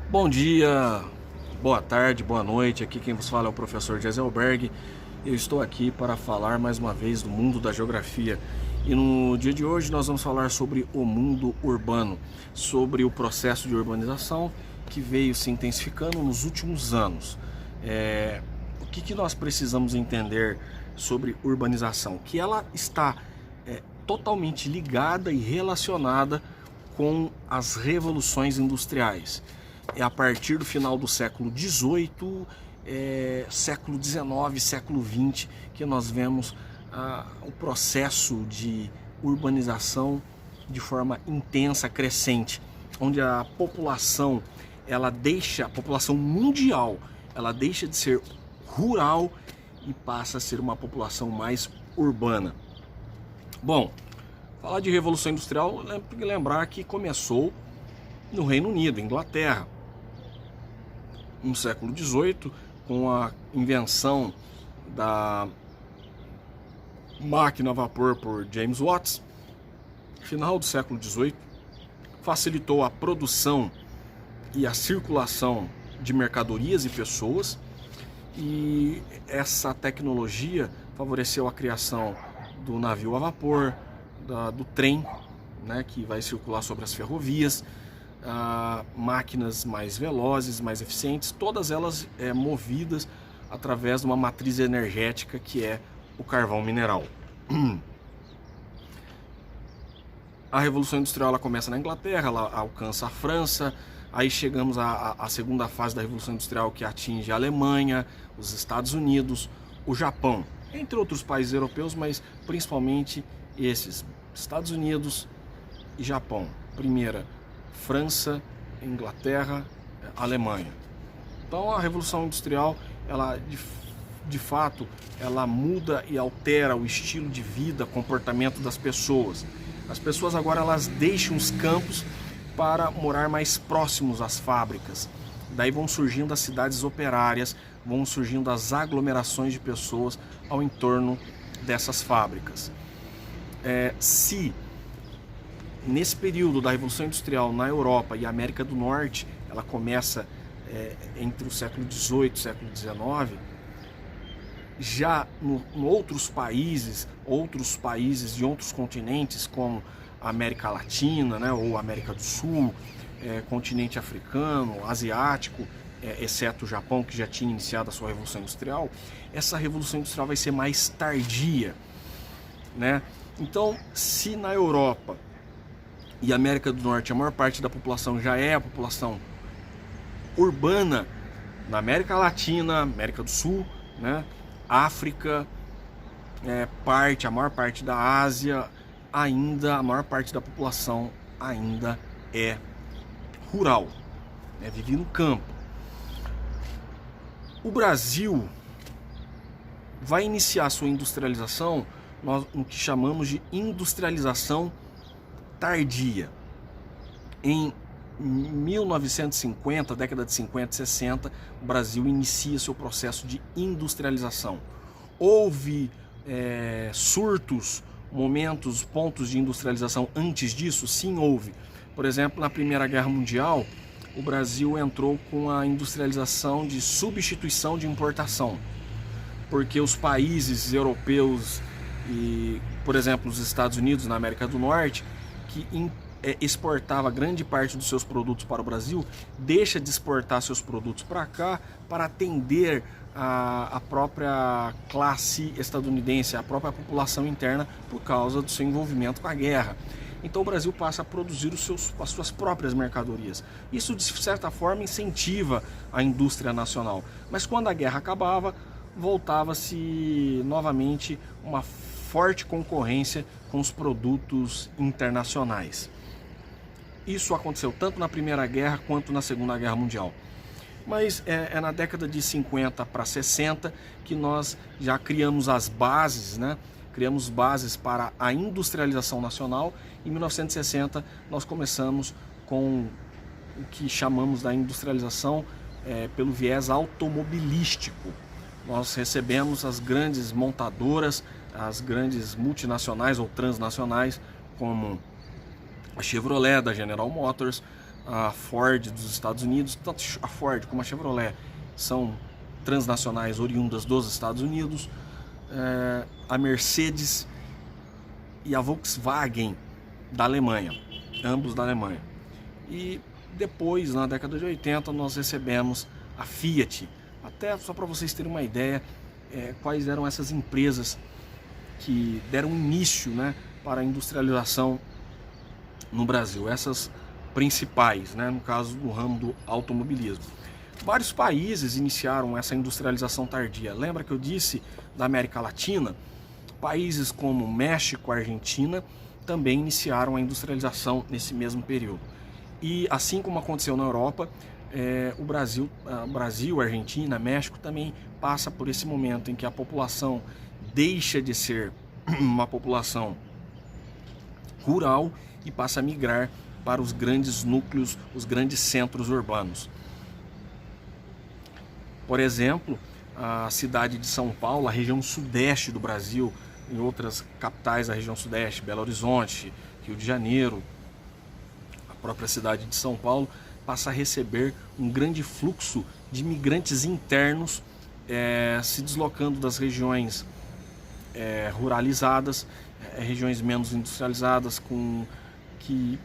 Bom dia, boa tarde, boa noite. Aqui quem vos fala é o professor Jezelberg. Eu estou aqui para falar mais uma vez do mundo da geografia. E no dia de hoje nós vamos falar sobre o mundo urbano, sobre o processo de urbanização que veio se intensificando nos últimos anos. O que nós precisamos entender sobre urbanização? Que ela está totalmente ligada e relacionada com as revoluções industriais. É a partir do final do século XVIII, século XIX, século XX, que nós vemos o processo de urbanização de forma intensa, crescente, onde a população, a população mundial, ela deixa de ser rural e passa a ser uma população mais urbana. Bom, falar de Revolução Industrial, tem que lembrar que começou no Reino Unido, Inglaterra, no século XVIII, com a invenção da máquina a vapor por James Watt. Final do século XVIII, facilitou a produção e a circulação de mercadorias e pessoas, e essa tecnologia favoreceu a criação do navio a vapor, do trem, né, que vai circular sobre as ferrovias, máquinas mais velozes, mais eficientes, todas elas movidas através de uma matriz energética que é o carvão mineral. A Revolução Industrial ela começa na Inglaterra, ela alcança a França, aí chegamos à segunda fase da Revolução Industrial, que atinge a Alemanha, os Estados Unidos, o Japão, entre outros países europeus, mas principalmente esses, Estados Unidos e Japão. Primeira, França, Inglaterra, Alemanha. Então a Revolução Industrial, ela de fato, ela muda e altera o estilo de vida, comportamento das pessoas. As pessoas agora elas deixam os campos para morar mais próximos às fábricas. Daí vão surgindo as cidades operárias, vão surgindo as aglomerações de pessoas ao entorno dessas fábricas. Se nesse período da Revolução Industrial na Europa e América do Norte, ela começa entre o século XVIII e século XIX, já em outros países de outros continentes, como a América Latina, né, ou América do Sul, continente africano, asiático, exceto o Japão, que já tinha iniciado a sua Revolução Industrial, essa Revolução Industrial vai ser mais tardia, né? Então, se na Europa e América do Norte a maior parte da população já é a população urbana, na América Latina, América do Sul, né, África, a maior parte da Ásia, ainda a maior parte da população ainda é rural, vive no campo. O Brasil vai iniciar sua industrialização no que chamamos de industrialização tardia. Em 1950, década de 50 e 60, o Brasil inicia seu processo de industrialização. Houve surtos, momentos, pontos de industrialização antes disso? Sim, houve. Por exemplo, na Primeira Guerra Mundial, o Brasil entrou com a industrialização de substituição de importação, porque os países europeus e, por exemplo, os Estados Unidos na América do Norte, que exportava grande parte dos seus produtos para o Brasil, deixa de exportar seus produtos para cá para atender a própria classe estadunidense, a própria população interna, por causa do seu envolvimento com a guerra. Então o Brasil passa a produzir as suas próprias mercadorias. Isso, de certa forma, incentiva a indústria nacional. Mas quando a guerra acabava, voltava-se novamente uma forte concorrência com os produtos internacionais. Isso aconteceu tanto na Primeira Guerra quanto na Segunda Guerra Mundial. Mas é na década de 50 para 60 que nós já criamos as bases, né? Criamos bases para a industrialização nacional. Em 1960 nós começamos com o que chamamos da industrialização pelo viés automobilístico. Nós recebemos as grandes montadoras, as grandes multinacionais ou transnacionais, como a Chevrolet, da General Motors, a Ford dos Estados Unidos. Tanto a Ford como a Chevrolet são transnacionais oriundas dos Estados Unidos. A Mercedes e a Volkswagen da Alemanha, ambos da Alemanha. E depois, na década de 80, nós recebemos a Fiat. Até só para vocês terem uma ideia, quais eram essas empresas que deram início, né, para a industrialização no Brasil. Essas principais, né, no caso do ramo do automobilismo. Vários países iniciaram essa industrialização tardia. Lembra que eu disse da América Latina? Países como México, Argentina também iniciaram a industrialização nesse mesmo período. E assim como aconteceu na Europa, o Brasil, Argentina, México também passa por esse momento em que a população deixa de ser uma população rural e passa a migrar para os grandes núcleos, os grandes centros urbanos. Por exemplo, a cidade de São Paulo, a região sudeste do Brasil, em outras capitais da região sudeste, Belo Horizonte, Rio de Janeiro, a própria cidade de São Paulo, passa a receber um grande fluxo de imigrantes internos se deslocando das regiões ruralizadas, regiões menos industrializadas, que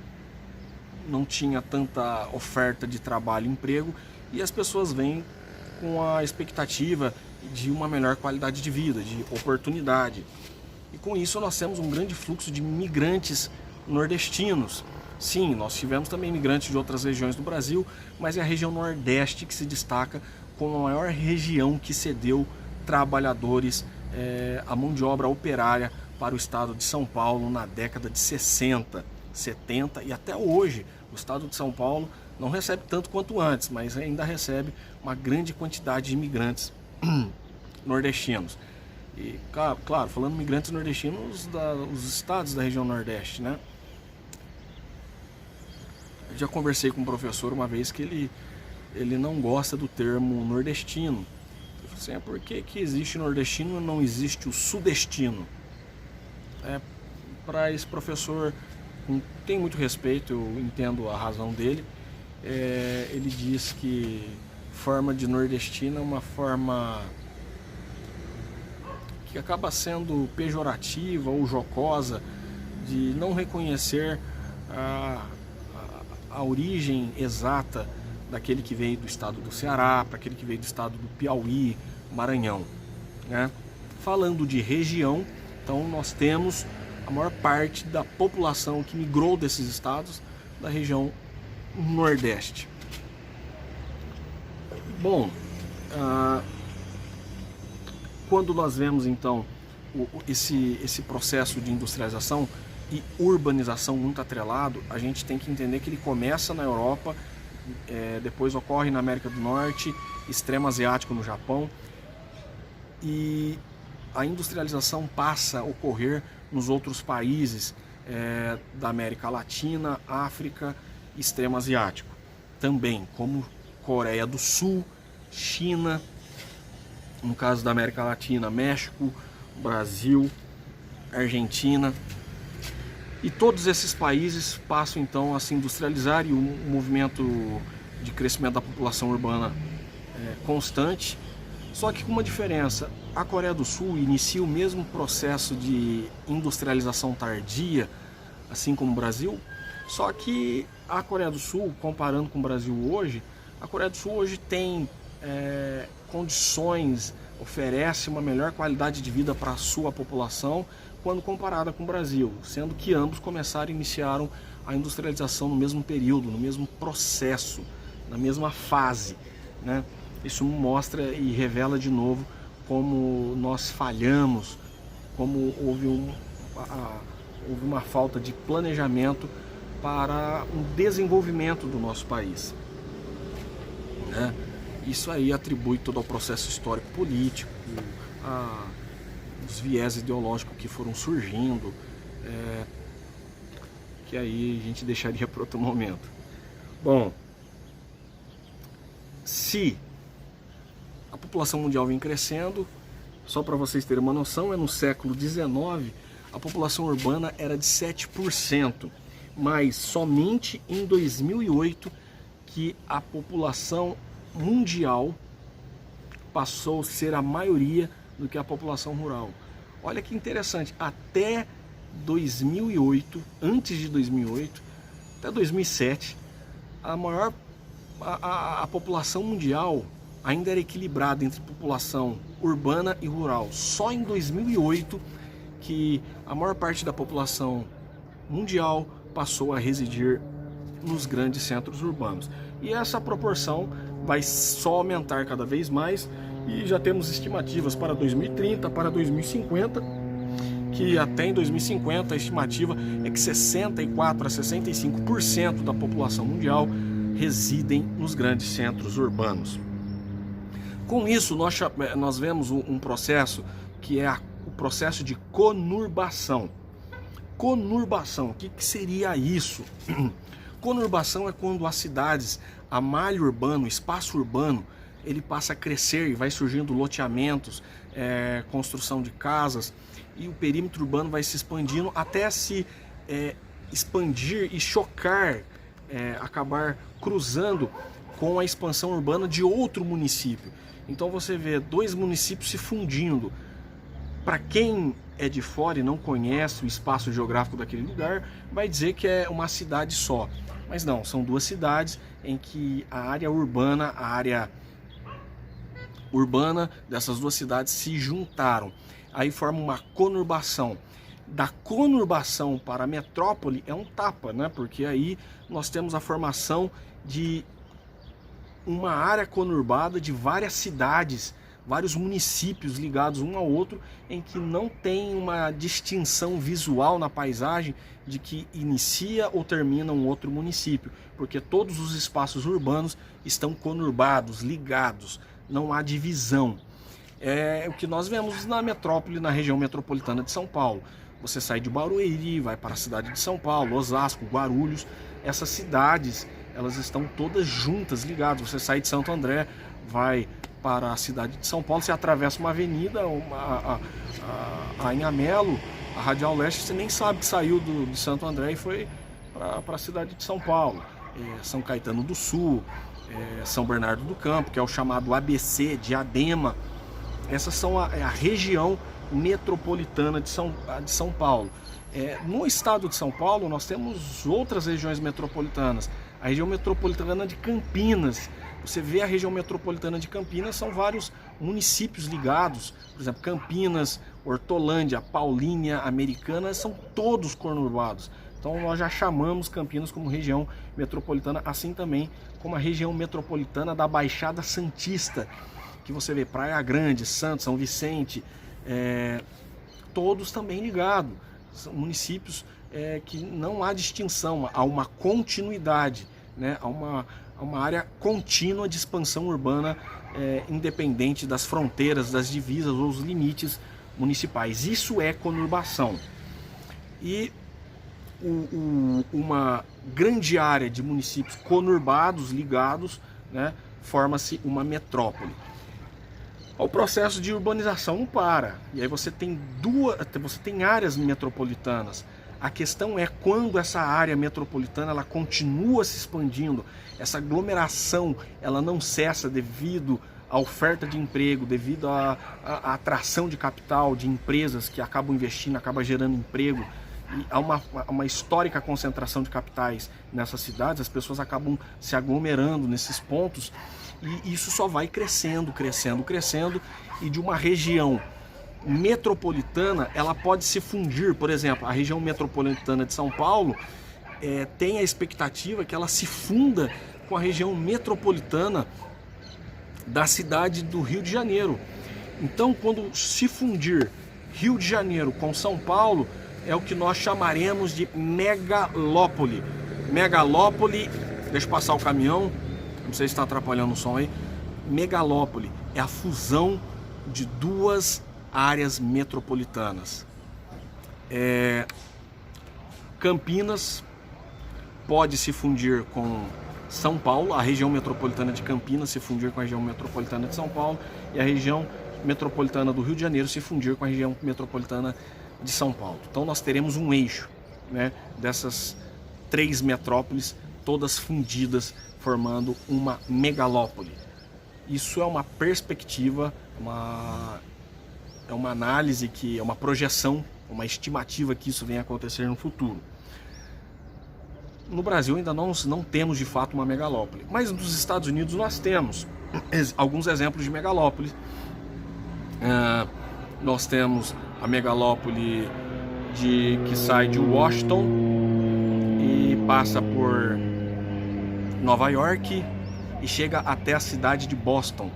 não tinha tanta oferta de trabalho e emprego, e as pessoas vêm com a expectativa de uma melhor qualidade de vida, de oportunidade. E com isso nós temos um grande fluxo de imigrantes nordestinos. Sim, nós tivemos também imigrantes de outras regiões do Brasil, mas é a região Nordeste que se destaca como a maior região que cedeu trabalhadores, a mão de obra operária para o estado de São Paulo na década de 60, 70 e até hoje. O estado de São Paulo não recebe tanto quanto antes, mas ainda recebe uma grande quantidade de imigrantes nordestinos. E, claro, falando imigrantes nordestinos, os estados da região Nordeste, né? Eu já conversei com um professor uma vez que ele não gosta do termo nordestino. Eu falei assim, por que existe nordestino e não existe o sudestino? Para esse professor, tem muito respeito, eu entendo a razão dele. Ele diz que forma de nordestino é uma forma que acaba sendo pejorativa ou jocosa, de não reconhecer a origem exata daquele que veio do estado do Ceará, para aquele que veio do estado do Piauí, Maranhão, né? Falando de região, então nós temos a maior parte da população que migrou desses estados da região Nordeste. Bom, quando nós vemos então esse processo de industrialização e urbanização muito atrelado, a gente tem que entender que ele começa na Europa, depois ocorre na América do Norte, extremo asiático no Japão, e a industrialização passa a ocorrer nos outros países da América Latina, África e extremo asiático, também como Coreia do Sul, China, no caso da América Latina, México, Brasil, Argentina. E todos esses países passam então a se industrializar, e o movimento de crescimento da população urbana constante, só que com uma diferença. A Coreia do Sul inicia o mesmo processo de industrialização tardia, assim como o Brasil, só que a Coreia do Sul, comparando com o Brasil hoje, a Coreia do Sul hoje tem condições, oferece uma melhor qualidade de vida para a sua população quando comparada com o Brasil, sendo que ambos iniciaram a industrialização no mesmo período, no mesmo processo, na mesma fase, né? Isso mostra e revela de novo como nós falhamos, como houve uma falta de planejamento para um desenvolvimento do nosso país, né? Isso aí atribui todo ao processo histórico político, os viés ideológicos que foram surgindo, que aí a gente deixaria para outro momento. Bom, se a população mundial vem crescendo, só para vocês terem uma noção, no século XIX a população urbana era de 7%, mas somente em 2008 que a população mundial passou a ser a maioria do que a população rural. Olha que interessante, até 2008, antes de 2008, até 2007, a população mundial ainda era equilibrada entre população urbana e rural. Só em 2008 que a maior parte da população mundial passou a residir nos grandes centros urbanos. E essa proporção vai só aumentar cada vez mais, e já temos estimativas para 2030, para 2050, que até em 2050 a estimativa é que 64 a 65% da população mundial residem nos grandes centros urbanos. Com isso, nós vemos um processo que é o processo de conurbação. Conurbação, o que seria isso? Conurbação é quando as cidades, a malha urbana, o espaço urbano, ele passa a crescer e vai surgindo loteamentos, construção de casas, e o perímetro urbano vai se expandindo até se expandir e chocar, acabar cruzando com a expansão urbana de outro município. Então você vê dois municípios se fundindo. Para quem é de fora e não conhece o espaço geográfico daquele lugar, vai dizer que é uma cidade só. Mas não, são duas cidades em que a área urbana dessas duas cidades se juntaram. Aí forma uma conurbação. Da conurbação para a metrópole é um tapa, né? Porque aí nós temos a formação de uma área conurbada de várias cidades, vários municípios ligados um ao outro, em que não tem uma distinção visual na paisagem de que inicia ou termina um outro município, porque todos os espaços urbanos estão conurbados, ligados, não há divisão. É o que nós vemos na metrópole, na região metropolitana de São Paulo. Você sai de Barueri, vai para a cidade de São Paulo, Osasco, Guarulhos. Essas cidades, elas estão todas juntas, ligadas. Você sai de Santo André, vai para a cidade de São Paulo, você atravessa uma avenida, a Anhamelo, a Radial Leste, você nem sabe que saiu de Santo André e foi para a cidade de São Paulo. São Caetano do Sul, São Bernardo do Campo, que é o chamado ABC, Diadema. Essas são a região metropolitana de São Paulo. No estado de São Paulo, nós temos outras regiões metropolitanas. A região metropolitana de Campinas. Você vê a região metropolitana de Campinas, são vários municípios ligados. Por exemplo, Campinas, Hortolândia, Paulínia, Americana, são todos conurbados. Então nós já chamamos Campinas como região metropolitana, assim também como a região metropolitana da Baixada Santista, que você vê Praia Grande, Santos, São Vicente, todos também ligados. São municípios que não há distinção, há uma continuidade, né? Há uma área contínua de expansão urbana, independente das fronteiras, das divisas ou os limites municipais. Isso é conurbação. E uma grande área de municípios conurbados, ligados, né, forma-se uma metrópole. O processo de urbanização não para, e aí você tem áreas metropolitanas. A questão é quando essa área metropolitana ela continua se expandindo, essa aglomeração ela não cessa devido à oferta de emprego, devido à atração de capital, de empresas que acabam investindo, acabam gerando emprego. E há uma histórica concentração de capitais nessas cidades, as pessoas acabam se aglomerando nesses pontos, e isso só vai crescendo, crescendo, crescendo, e de uma região metropolitana, ela pode se fundir. Por exemplo, a região metropolitana de São Paulo tem a expectativa que ela se funda com a região metropolitana da cidade do Rio de Janeiro. Então, quando se fundir Rio de Janeiro com São Paulo, é o que nós chamaremos de megalópole. Megalópole, deixa eu passar o caminhão, não sei se está atrapalhando o som aí. Megalópole é a fusão de duas áreas metropolitanas. Campinas pode se fundir com São Paulo, a região metropolitana de Campinas se fundir com a região metropolitana de São Paulo, e a região metropolitana do Rio de Janeiro se fundir com a região metropolitana de São Paulo. Então nós teremos um eixo, né, dessas 3 metrópoles, todas fundidas, formando uma megalópole. Isso é uma perspectiva, é uma análise, que é uma projeção, uma estimativa que isso venha a acontecer no futuro. No Brasil ainda não temos de fato uma megalópole, mas nos Estados Unidos nós temos alguns exemplos de megalópole. Nós temos a megalópole que sai de Washington e passa por Nova York e chega até a cidade de Boston.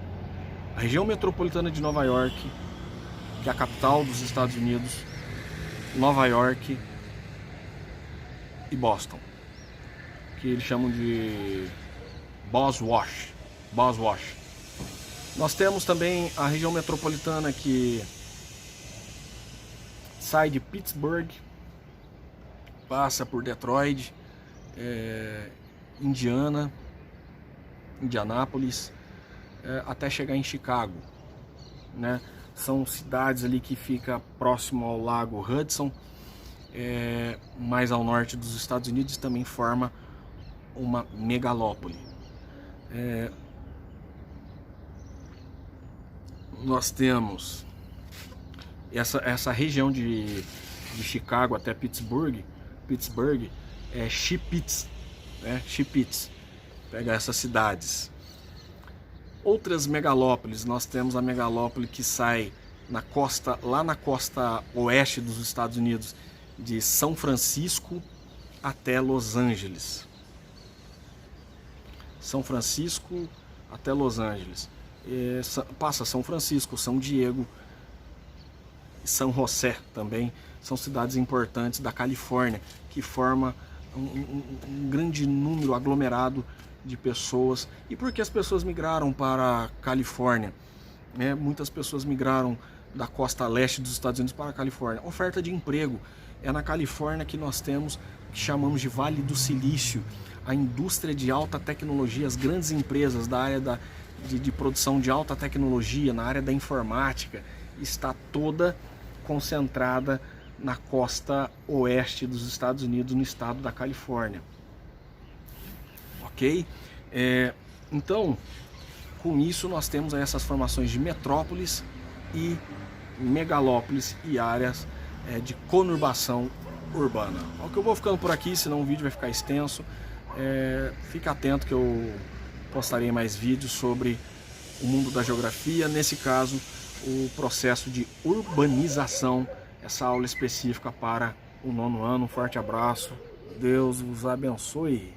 A região metropolitana de Nova York, que é a capital dos Estados Unidos, Nova York e Boston, que eles chamam de Boswash. Nós temos também a região metropolitana que sai de Pittsburgh, passa por Detroit, Indianápolis, até chegar em Chicago, né? São cidades ali que ficam próximo ao lago Hudson, mais ao norte dos Estados Unidos, também forma uma megalópole. Nós temos essa região de Chicago até Pittsburgh é Sheepits, né? Sheepits, pega essas cidades. Outras megalópoles, nós temos a megalópole que sai lá na costa oeste dos Estados Unidos, de São Francisco até Los Angeles. São Francisco até Los Angeles. Passa São Francisco, São Diego, São José também, são cidades importantes da Califórnia, que forma um grande número aglomerado de pessoas. E por que as pessoas migraram para a Califórnia? Muitas pessoas migraram da costa leste dos Estados Unidos para a Califórnia. Oferta de emprego. É na Califórnia que nós temos o que chamamos de Vale do Silício, a indústria de alta tecnologia, as grandes empresas da área de produção de alta tecnologia, na área da informática, está toda concentrada na costa oeste dos Estados Unidos, no estado da Califórnia. Ok? Então, com isso nós temos aí essas formações de metrópoles e megalópolis e áreas de conurbação urbana. Ok, eu vou ficando por aqui, senão o vídeo vai ficar extenso. Fica atento que eu postarei mais vídeos sobre o mundo da geografia, nesse caso o processo de urbanização, essa aula específica para o 9º ano. Um forte abraço, Deus os abençoe.